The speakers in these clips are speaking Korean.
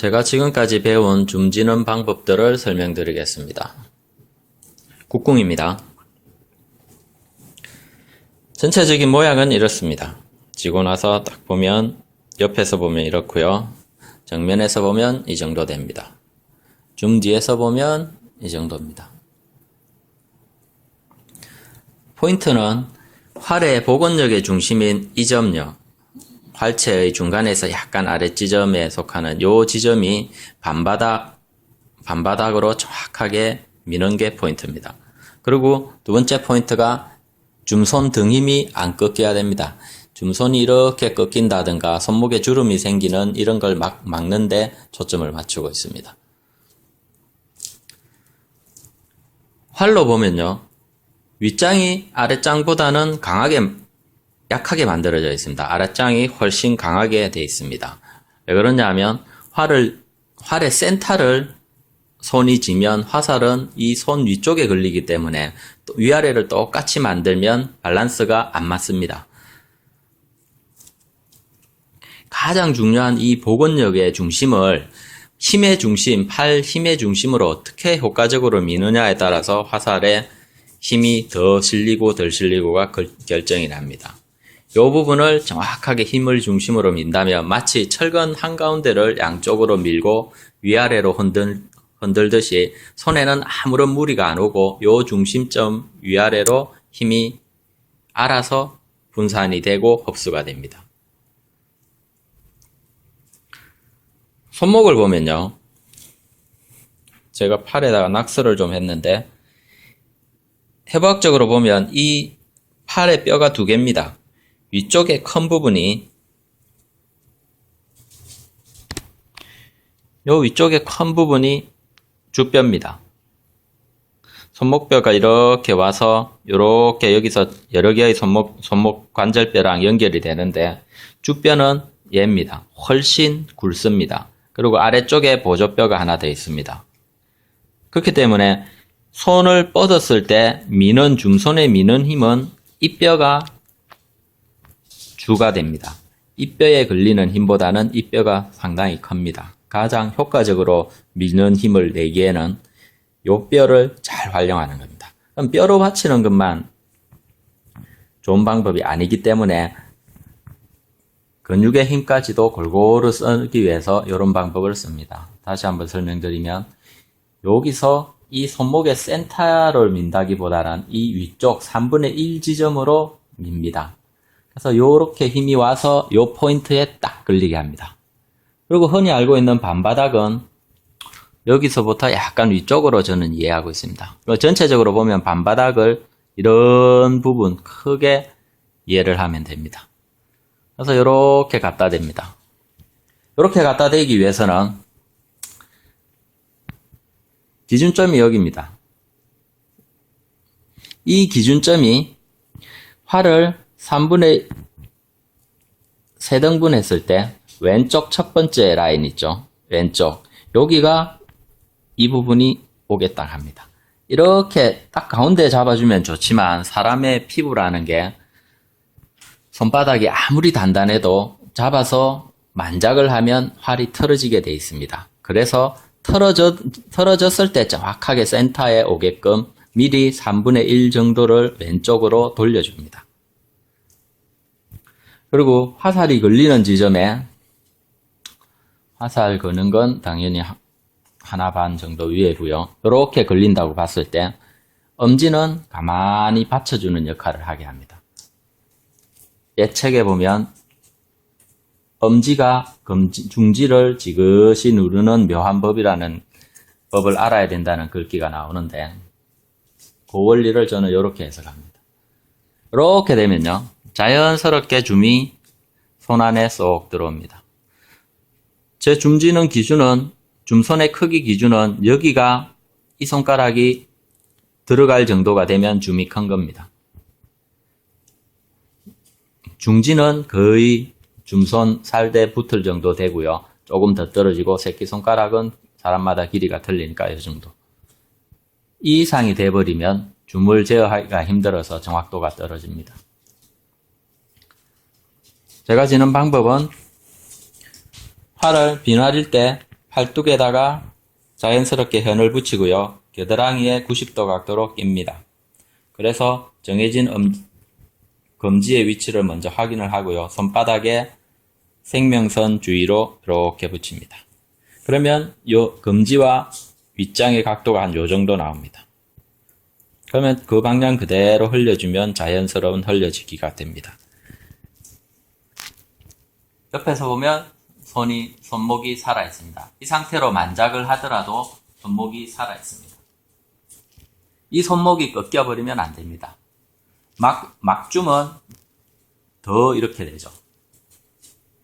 제가 지금까지 배운 줌 지는 방법들을 설명드리겠습니다. 국궁입니다. 전체적인 모양은 이렇습니다. 지고 나서 딱 보면 옆에서 보면 이렇고요. 정면에서 보면 이 정도 됩니다. 줌 뒤에서 보면 이 정도입니다. 포인트는 활의 복원력의 중심인 이 점요. 활체의 중간에서 약간 아랫지점에 속하는 이 지점이 반바닥으로 정확하게 미는 게 포인트입니다. 그리고 두 번째 포인트가 줌손 등 힘이 안 꺾여야 됩니다. 줌손이 이렇게 꺾인다든가 손목에 주름이 생기는 이런 걸 막는데 초점을 맞추고 있습니다. 활로 보면요. 윗장이 아랫장보다는 약하게 만들어져 있습니다. 아랫장이 훨씬 강하게 되어 있습니다. 왜 그러냐 하면 활의 센터를 손이 지면 화살은 이 손 위쪽에 걸리기 때문에 위아래를 똑같이 만들면 밸런스가 안 맞습니다. 가장 중요한 이 복원력의 중심을 힘의 중심, 팔 힘의 중심으로 어떻게 효과적으로 미느냐에 따라서 화살의 힘이 더 실리고 덜 실리고가 결정이 납니다. 이 부분을 정확하게 힘을 중심으로 민다면 마치 철근 한가운데를 양쪽으로 밀고 위아래로 흔들듯이 손에는 아무런 무리가 안 오고 이 중심점 위아래로 힘이 알아서 분산이 되고 흡수가 됩니다. 손목을 보면요. 제가 팔에다가 낙서를 좀 했는데 해부학적으로 보면 이 팔의 뼈가 두 개입니다. 위쪽에 큰 부분이 주뼈입니다. 손목뼈가 이렇게 와서 이렇게 여기서 여러 개의 손목 관절뼈랑 연결이 되는데 주뼈는 얘입니다. 훨씬 굵습니다. 그리고 아래쪽에 보조뼈가 하나 더 있습니다. 그렇기 때문에 손을 뻗었을 때 줌손에 미는 힘은 이 뼈가 주가 됩니다. 이 뼈에 걸리는 힘보다는 이 뼈가 상당히 큽니다. 가장 효과적으로 미는 힘을 내기에는 이 뼈를 잘 활용하는 겁니다. 그럼 뼈로 받치는 것만 좋은 방법이 아니기 때문에 근육의 힘까지도 골고루 쓰기 위해서 이런 방법을 씁니다. 다시 한번 설명드리면 여기서 이 손목의 센터를 민다기보다는 이 위쪽 3분의 1 지점으로 밉니다. 그래서 이렇게 힘이 와서 이 포인트에 딱 걸리게 합니다. 그리고 흔히 알고 있는 반바닥은 여기서부터 약간 위쪽으로 저는 이해하고 있습니다. 전체적으로 보면 반바닥을 이런 부분 크게 이해를 하면 됩니다. 그래서 이렇게 갖다 댑니다. 이렇게 갖다 대기 위해서는 기준점이 여기입니다. 이 기준점이 활을 3분의 3등분 했을 때 왼쪽 첫 번째 라인 있죠. 왼쪽. 여기가 이 부분이 오겠다 합니다. 이렇게 딱 가운데 잡아주면 좋지만 사람의 피부라는 게 손바닥이 아무리 단단해도 잡아서 만작을 하면 활이 틀어지게 되어 있습니다. 그래서 틀어졌을 때 정확하게 센터에 오게끔 미리 3분의 1 정도를 왼쪽으로 돌려줍니다. 그리고 화살이 걸리는 지점에 화살 거는 건 당연히 하나 반 정도 위에고요. 이렇게 걸린다고 봤을 때 엄지는 가만히 받쳐주는 역할을 하게 합니다. 예책에 보면 엄지가 중지를 지그시 누르는 묘한 법이라는 법을 알아야 된다는 글귀가 나오는데 그 원리를 저는 이렇게 해석합니다. 이렇게 되면요. 자연스럽게 줌이 손 안에 쏙 들어옵니다. 제 줌지는 기준은 줌손의 크기 기준은 여기가 이 손가락이 들어갈 정도가 되면 줌이 큰 겁니다. 중지는 거의 줌손 살대 붙을 정도 되고요. 조금 더 떨어지고 새끼손가락은 사람마다 길이가 틀리니까 이 정도. 이 이상이 돼버리면 줌을 제어하기가 힘들어서 정확도가 떨어집니다. 제가 지는 방법은 활을 비나릴 때 팔뚝에다가 자연스럽게 현을 붙이고요. 겨드랑이에 90도 각도로 낍니다. 그래서 정해진 검지의 위치를 먼저 확인을 하고요. 손바닥에 생명선 주위로 이렇게 붙입니다. 그러면 요 검지와 윗장의 각도가 한 요 정도 나옵니다. 그러면 그 방향 그대로 흘려주면 자연스러운 흘려지기가 됩니다. 옆에서 보면 손목이 살아있습니다. 이 상태로 만작을 하더라도 손목이 살아있습니다. 이 손목이 꺾여버리면 안 됩니다. 막줌은 더 이렇게 되죠.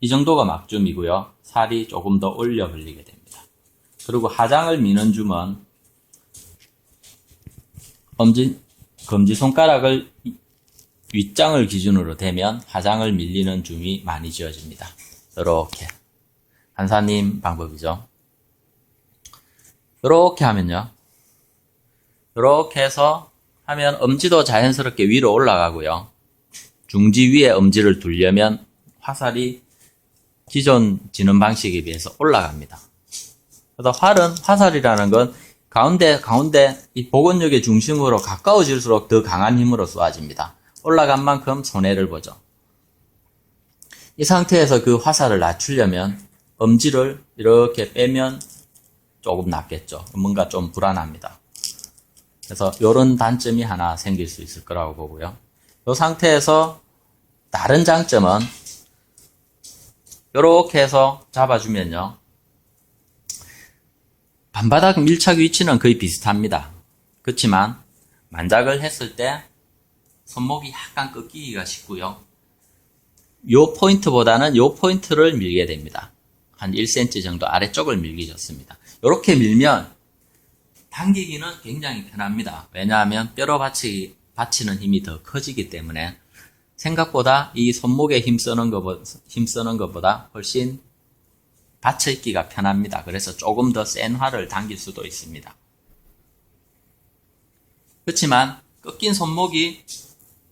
이 정도가 막줌이고요. 살이 조금 더 올려 벌리게 됩니다. 그리고 하장을 미는 줌은 검지손가락을 윗장을 기준으로 대면 하장을 밀리는 줌이 많이 지어집니다. 이렇게 간사님 방법이죠. 이렇게 하면요. 이렇게 해서 하면 엄지도 자연스럽게 위로 올라가고요. 중지 위에 엄지를 두려면 화살이 기존 지는 방식에 비해서 올라갑니다. 그래서 화살이라는 건 가운데 이 복원력의 중심으로 가까워질수록 더 강한 힘으로 쏘아집니다. 올라간 만큼 손해를 보죠. 이 상태에서 그 화살을 낮추려면 엄지를 이렇게 빼면 조금 낫겠죠. 뭔가 좀 불안합니다. 그래서 이런 단점이 하나 생길 수 있을 거라고 보고요. 이 상태에서 다른 장점은 이렇게 해서 잡아주면요. 반바닥 밀착 위치는 거의 비슷합니다. 그렇지만 만작을 했을 때 손목이 약간 꺾이기가 쉽고요. 요 포인트보다는 요 포인트를 밀게 됩니다. 한 1cm 정도 아래쪽을 밀기 좋습니다. 이렇게 밀면 당기기는 굉장히 편합니다. 왜냐하면 뼈로 받치는 힘이 더 커지기 때문에 생각보다 이 손목에 힘쓰는 것보다 훨씬 받쳐있기가 편합니다. 그래서 조금 더 센 활을 당길 수도 있습니다. 그렇지만 꺾인 손목이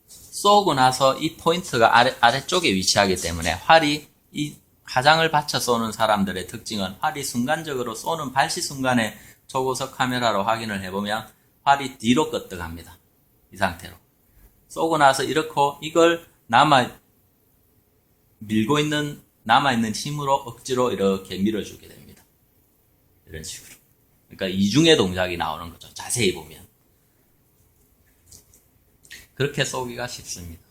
쏘고 나서 이 포인트가 아래쪽에 위치하기 때문에 활이 이 하장을 받쳐 쏘는 사람들의 특징은 활이 순간적으로 쏘는 발시 순간에 초고속 카메라로 확인을 해보면 활이 뒤로 끄떡합니다. 이 상태로. 쏘고 나서 이걸 남아있는 힘으로 억지로 이렇게 밀어주게 됩니다. 이런 식으로. 그러니까 이중의 동작이 나오는 거죠. 자세히 보면. 그렇게 쏘기가 쉽습니다.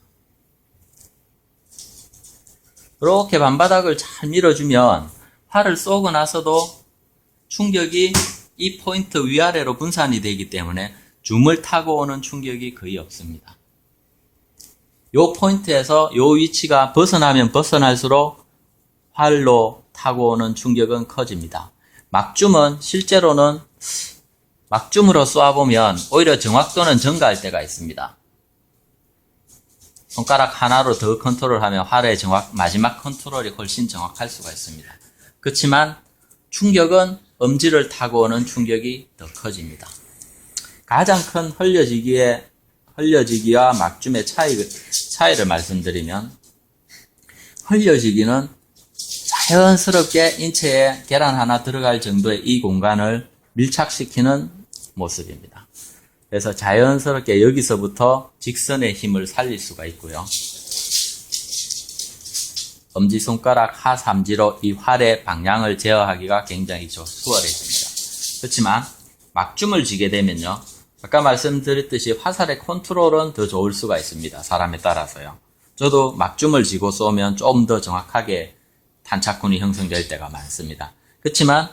이렇게 반바닥을 잘 밀어주면 활을 쏘고 나서도 충격이 이 포인트 위아래로 분산이 되기 때문에 줌을 타고 오는 충격이 거의 없습니다. 요 포인트에서 요 위치가 벗어나면 벗어날수록 활로 타고 오는 충격은 커집니다. 막줌은 실제로는 막줌으로 쏘아보면 오히려 정확도는 증가할 때가 있습니다. 손가락 하나로 더 컨트롤하면 활의 마지막 컨트롤이 훨씬 정확할 수가 있습니다. 그렇지만 충격은 엄지를 타고 오는 충격이 더 커집니다. 가장 큰 흘려지기와 막줌의 차이를 말씀드리면, 흘려지기는 자연스럽게 인체에 계란 하나 들어갈 정도의 이 공간을 밀착시키는 모습입니다. 그래서 자연스럽게 여기서부터 직선의 힘을 살릴 수가 있고요. 엄지손가락 하삼지로 이 활의 방향을 제어하기가 굉장히 수월해집니다. 그렇지만 막줌을 쥐게 되면요. 아까 말씀드렸듯이 화살의 컨트롤은 더 좋을 수가 있습니다. 사람에 따라서요. 저도 막줌을 쥐고 쏘면 좀 더 정확하게 탄착군이 형성될 때가 많습니다. 그렇지만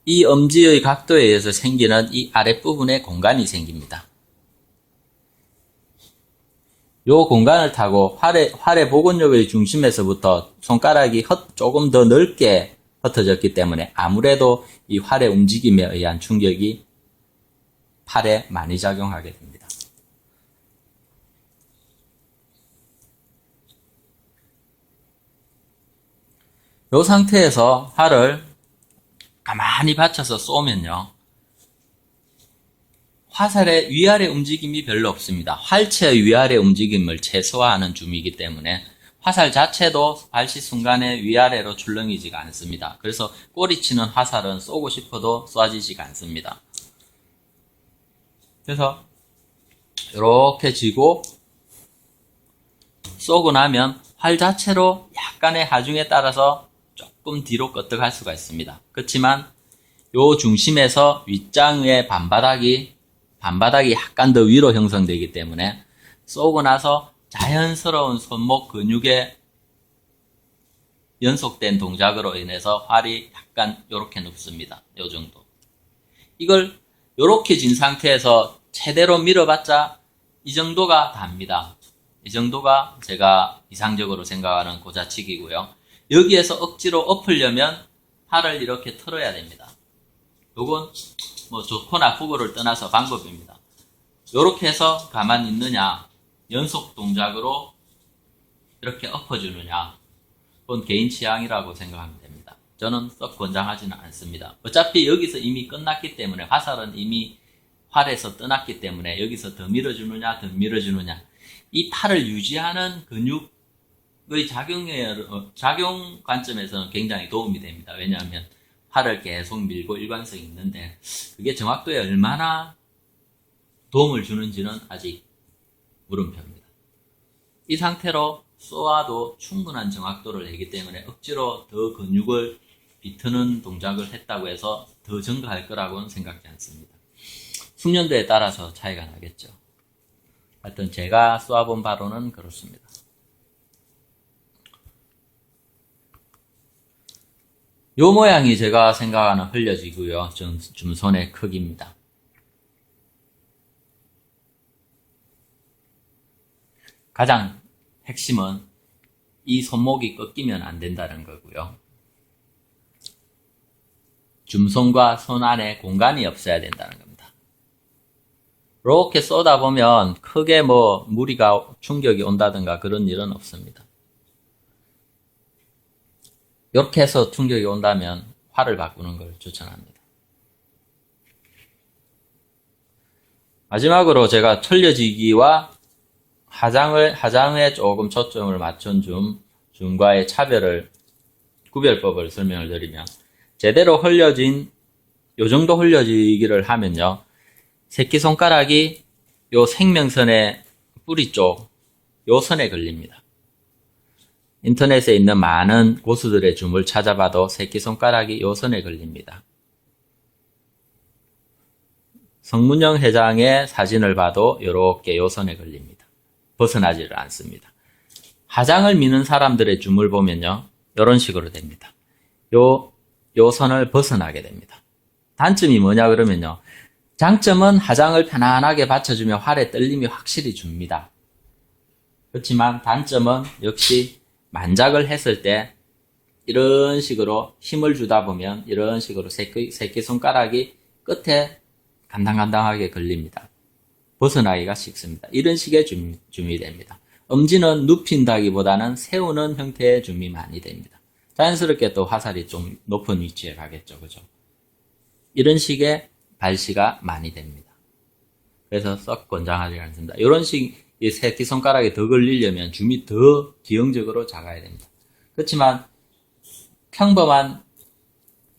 이 엄지의 각도에 의해서 생기는 이 아랫부분에 공간이 생깁니다. 이 공간을 타고 활의 복원력의 중심에서부터 손가락이 조금 더 넓게 흩어졌기 때문에 아무래도 이 활의 움직임에 의한 충격이 팔에 많이 작용하게 됩니다. 이 상태에서 활을 가만히 받쳐서 쏘면요. 화살의 위아래 움직임이 별로 없습니다. 활체의 위아래 움직임을 최소화하는 줌이기 때문에 화살 자체도 발시 순간에 위아래로 출렁이지가 않습니다. 그래서 꼬리치는 화살은 쏘고 싶어도 쏴지지가 않습니다. 그래서 이렇게 쥐고 쏘고 나면 활 자체로 약간의 하중에 따라서 조금 뒤로 끄떡할 수가 있습니다. 그렇지만 요 중심에서 윗장의 반바닥이 약간 더 위로 형성되기 때문에 쏘고 나서 자연스러운 손목 근육의 연속된 동작으로 인해서 활이 약간 요렇게 눕습니다. 요 정도. 이걸 요렇게 진 상태에서 최대로 밀어봤자 이 정도가 답니다. 이 정도가 제가 이상적으로 생각하는 고자치기고요. 여기에서 억지로 엎으려면 팔을 이렇게 틀어야 됩니다. 요건 뭐 좋고 나쁘고를 떠나서 방법입니다. 요렇게 해서 가만히 있느냐, 연속 동작으로 이렇게 엎어주느냐, 그건 개인 취향이라고 생각하면 됩니다. 저는 썩 권장하지는 않습니다. 어차피 여기서 이미 끝났기 때문에, 화살은 이미 활에서 떠났기 때문에 여기서 더 밀어주느냐, 더 밀어주느냐, 이 팔을 유지하는 근육의 작용 관점에서는 굉장히 도움이 됩니다. 왜냐하면 팔을 계속 밀고 일관성이 있는데 그게 정확도에 얼마나 도움을 주는지는 아직 물음표입니다. 이 상태로 쏘아도 충분한 정확도를 내기 때문에 억지로 더 근육을 비트는 동작을 했다고 해서 더 증가할 거라고는 생각지 않습니다. 숙련도에 따라서 차이가 나겠죠. 하여튼 제가 쏘아본 바로는 그렇습니다. 요 모양이 제가 생각하는 흘려지고요. 줌손의 크기입니다. 가장 핵심은 이 손목이 꺾이면 안 된다는 거고요. 줌손과 손 안에 공간이 없어야 된다는 겁니다. 이렇게 쏘다 보면 크게 뭐 무리가 충격이 온다든가 그런 일은 없습니다. 이렇게 해서 충격이 온다면 활을 바꾸는 걸 추천합니다. 마지막으로 제가 틀려지기와 하장에 조금 초점을 맞춘 줌과의 구별법을 설명을 드리면, 제대로 흘려진, 요 정도 흘려지기를 하면요, 새끼손가락이 요 생명선의 뿌리 쪽, 요 선에 걸립니다. 인터넷에 있는 많은 고수들의 줌을 찾아봐도 새끼손가락이 요 선에 걸립니다. 성문영 회장의 사진을 봐도 이렇게 요 선에 걸립니다. 벗어나지를 않습니다. 하장을 미는 사람들의 줌을 보면요, 이런 식으로 됩니다. 요 선을 벗어나게 됩니다. 단점이 뭐냐 그러면요, 장점은 하장을 편안하게 받쳐주면 활의 떨림이 확실히 줍니다. 그렇지만 단점은 역시 만작을 했을 때 이런 식으로 힘을 주다 보면 이런 식으로 새끼손가락이 끝에 간당간당하게 걸립니다. 벗어나기가 쉽습니다. 이런 식의 줌이 됩니다. 엄지는 눕힌다기보다는 세우는 형태의 줌이 많이 됩니다. 자연스럽게 또 화살이 좀 높은 위치에 가겠죠. 그죠? 이런 식의 발시가 많이 됩니다. 그래서 썩 권장하지 않습니다. 이런 이 새끼손가락이 더 걸리려면 줌이 더 기형적으로 작아야 됩니다. 그렇지만 평범한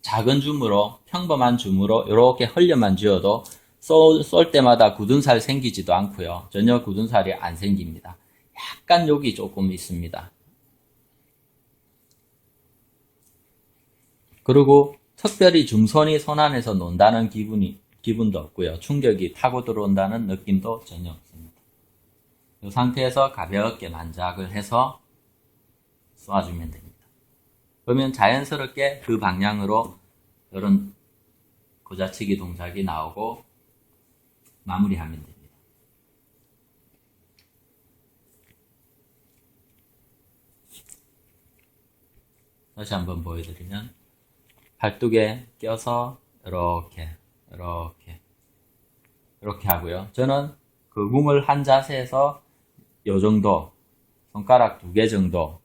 작은 줌으로, 평범한 줌으로 이렇게 흘려만 쥐어도 쏠 때마다 굳은 살 생기지도 않고요. 전혀 굳은 살이 안 생깁니다. 약간 여기 조금 있습니다. 그리고 특별히 줌손이 손 안에서 논다는 기분도 없고요. 충격이 타고 들어온다는 느낌도 전혀 없습니다. 이 상태에서 가볍게 만작을 해서 쏘아주면 됩니다. 그러면 자연스럽게 그 방향으로 이런 고자치기 동작이 나오고 마무리하면 됩니다. 다시 한번 보여드리면, 팔뚝에 껴서 이렇게 하고요. 저는 그 궁을 한 자세에서 요 정도, 손가락 2개 정도,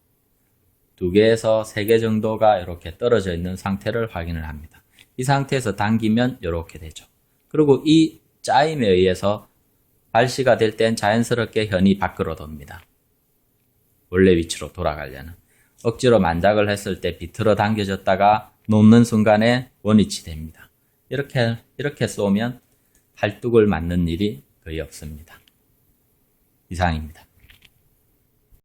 2개에서 3개 정도가 이렇게 떨어져 있는 상태를 확인을 합니다. 이 상태에서 당기면 이렇게 되죠. 그리고 이 짜임에 의해서 발시가 될 땐 자연스럽게 현이 밖으로 돕니다. 원래 위치로 돌아가려는. 억지로 만작을 했을 때 비틀어 당겨졌다가 놓는 순간에 원위치 됩니다. 이렇게 쏘면 팔뚝을 맞는 일이 거의 없습니다. 이상입니다.